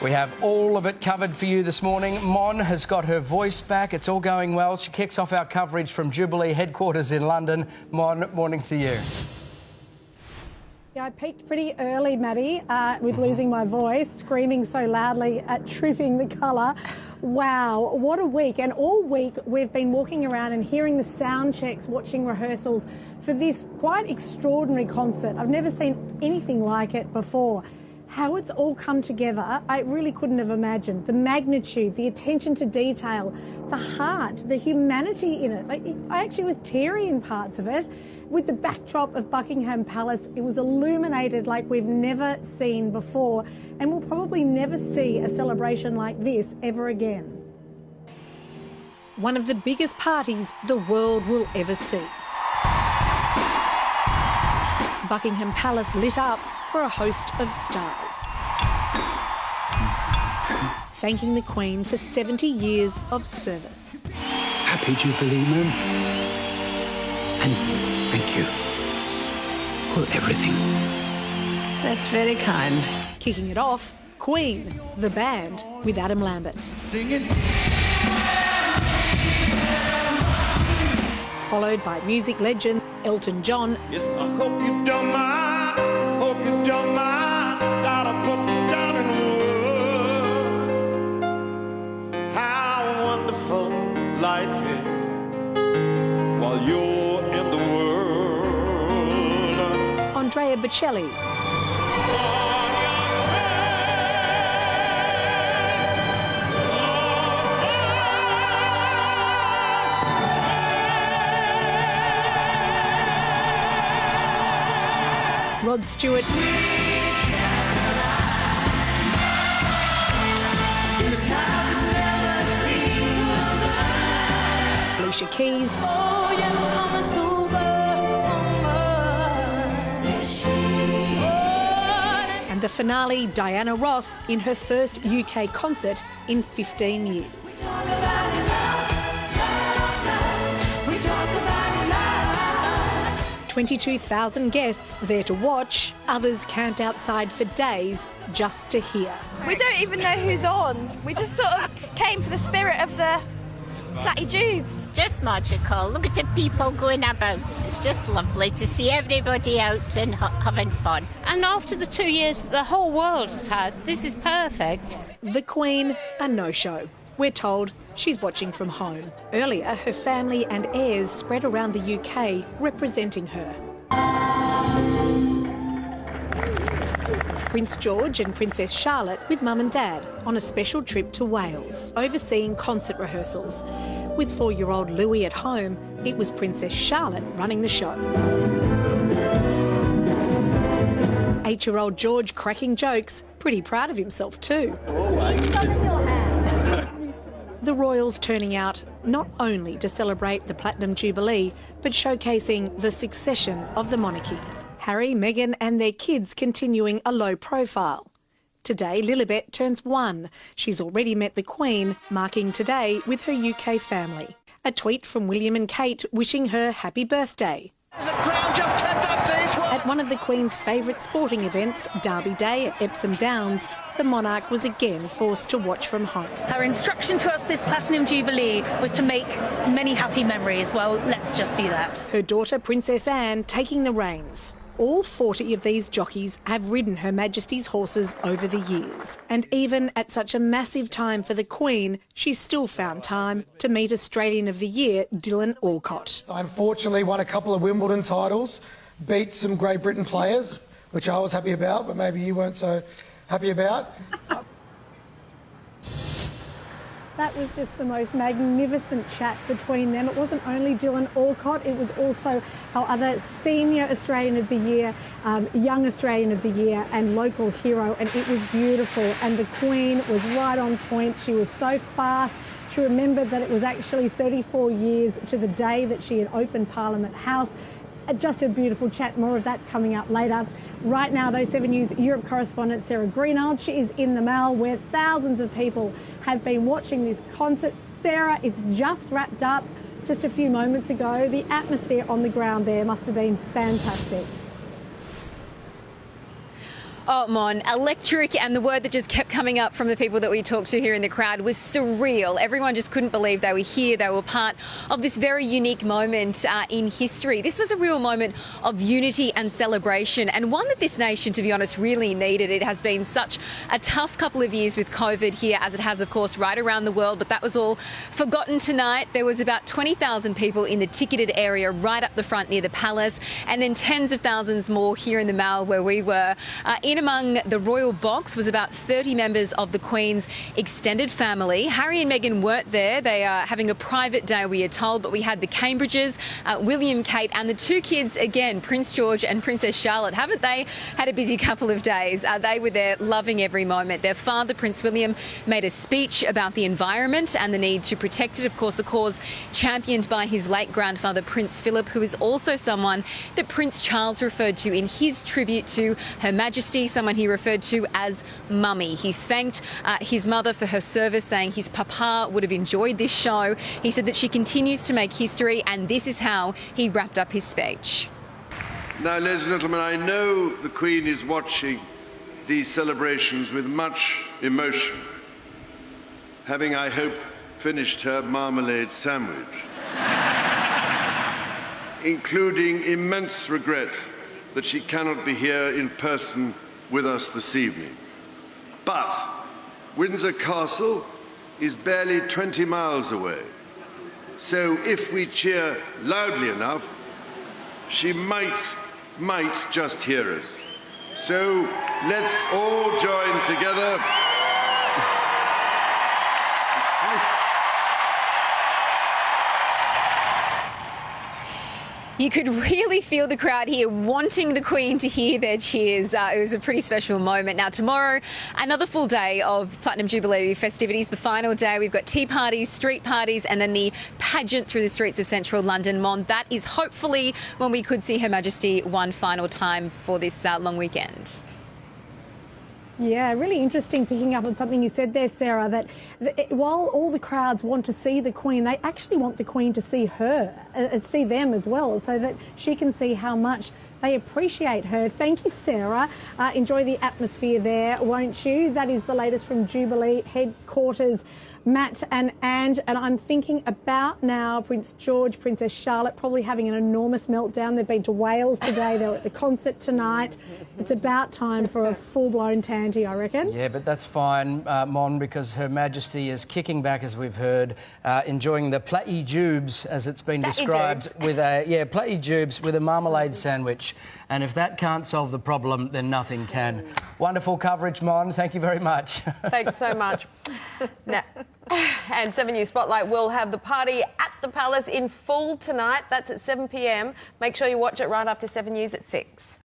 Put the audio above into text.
We have all of it covered for you this morning. Mon has got her voice back. It's all going well. She kicks off our coverage from Jubilee headquarters in London. Mon, morning to you. Yeah, I peaked pretty early, Maddie, with losing my voice, screaming so loudly at Tripping the Colour. Wow, what a week. And all week we've been walking around and hearing the sound checks, watching rehearsals for this quite extraordinary concert. I've never seen anything like it before. How it's all come together, I really couldn't have imagined. The magnitude, the attention to detail, the heart, the humanity in it. I actually was teary in parts of it. With the backdrop of Buckingham Palace, it was illuminated like we've never seen before, and we'll probably never see a celebration like this ever again. One of the biggest parties the world will ever see. Buckingham Palace lit up for a host of stars, thanking the Queen for 70 years of service. Happy Jubilee, ma'am. And thank you for everything. That's very kind. Kicking it off, Queen, the band, with Adam Lambert. Singing. Followed by music legend Elton John. Yes, I hope you don't mind. Hope you don't mind. Gotta put down in words how wonderful life is while you're in the world. Andrea Bocelli. Rod Stewart. Alicia Keys. And the finale, Diana Ross, in her first UK concert in 15 years. 22,000 guests there to watch. Others camped outside for days just to hear. We don't even know who's on. We just sort of came for the spirit of the Platty Jubes. Just magical. Look at the people going about. It's just lovely to see everybody out and having fun. And after the 2 years that the whole world has had, this is perfect. The Queen, a no-show. We're told she's watching from home. Earlier, her family and heirs spread around the UK representing her. Prince George and Princess Charlotte with Mum and Dad on a special trip to Wales, overseeing concert rehearsals. With 4-year-old Louis at home, it was Princess Charlotte running the show. 8-year-old George cracking jokes, pretty proud of himself too. The royals turning out not only to celebrate the Platinum Jubilee, but showcasing the succession of the monarchy. Harry, Meghan and their kids continuing a low profile. Today, Lilibet turns 1. She's already met the Queen, marking today with her UK family. A tweet from William and Kate wishing her happy birthday. At one of the Queen's favourite sporting events, Derby Day at Epsom Downs, the monarch was again forced to watch from home. Her instruction to us this Platinum Jubilee was to make many happy memories. Well, let's just do that. Her daughter, Princess Anne, taking the reins. All 40 of these jockeys have ridden Her Majesty's horses over the years. And even at such a massive time for the Queen, she still found time to meet Australian of the Year, Dylan Alcott. I unfortunately won a couple of Wimbledon titles, beat some Great Britain players, which I was happy about, but maybe you weren't so happy about. That was just the most magnificent chat between them. It wasn't only Dylan Alcott, it was also our other Senior Australian of the Year, Young Australian of the Year and Local Hero, and it was beautiful. And the Queen was right on point. She was so fast. She remembered that it was actually 34 years to the day that she had opened Parliament House. Just a beautiful chat. More of that coming up later. Right now, though, 7 News Europe correspondent Sarah Greenald, she is in the Mall where thousands of people have been watching this concert. Sarah, it's just wrapped up just a few moments ago. The atmosphere on the ground there must have been fantastic. Oh, Mon, electric, and the word that just kept coming up from the people that we talked to here in the crowd was surreal. Everyone just couldn't believe they were here. They were part of this very unique moment in history. This was a real moment of unity and celebration, and one that this nation, to be honest, really needed. It has been such a tough couple of years with COVID here, as it has, of course, right around the world, but that was all forgotten tonight. There was about 20,000 people in the ticketed area right up the front near the palace, and then tens of thousands more here in the Mall where we were. In among the royal box was about 30 members of the Queen's extended family. Harry and Meghan weren't there. They are having a private day, we are told, but we had the Cambridges, William, Kate, and the two kids again, Prince George and Princess Charlotte. Haven't they had a busy couple of days? They were there loving every moment. Their father, Prince William, made a speech about the environment and the need to protect it. Of course, a cause championed by his late grandfather, Prince Philip, who is also someone that Prince Charles referred to in his tribute to Her Majesty, someone he referred to as Mummy. He thanked his mother for her service, saying his papa would have enjoyed this show. He said that she continues to make history, and this is how he wrapped up his speech. Now, ladies and gentlemen, I know the Queen is watching these celebrations with much emotion, having, I hope, finished her marmalade sandwich, including immense regret that she cannot be here in person with us this evening. But Windsor Castle is barely 20 miles away, so if we cheer loudly enough, she might just hear us. So let's all join together. You could really feel the crowd here wanting the Queen to hear their cheers. It was a pretty special moment. Now, tomorrow, another full day of Platinum Jubilee festivities. The final day, we've got tea parties, street parties, and then the pageant through the streets of central London. Mon, that is hopefully when we could see Her Majesty one final time for this long weekend. Yeah, really interesting picking up on something you said there, Sarah, that while all the crowds want to see the Queen, they actually want the Queen to see her, see them as well, so that she can see how much they appreciate her. Thank you, Sarah. Enjoy the atmosphere there, won't you? That is the latest from Jubilee headquarters. Matt and Ange, and I'm thinking about now Prince George, Princess Charlotte probably having an enormous meltdown. They've been to Wales today, they were at the concert tonight. It's about time for a full-blown tanty, I reckon. Yeah, but that's fine, Mon, because Her Majesty is kicking back, as we've heard, enjoying the platy jubes, as it's been described, with a platy jubes with a marmalade sandwich. And if that can't solve the problem, then nothing can. Wonderful coverage, Mon. Thank you very much. Thanks so much. Now, and 7 News Spotlight will have the party at the Palace in full tonight. That's at 7 p.m. Make sure you watch it right after 7 News at 6.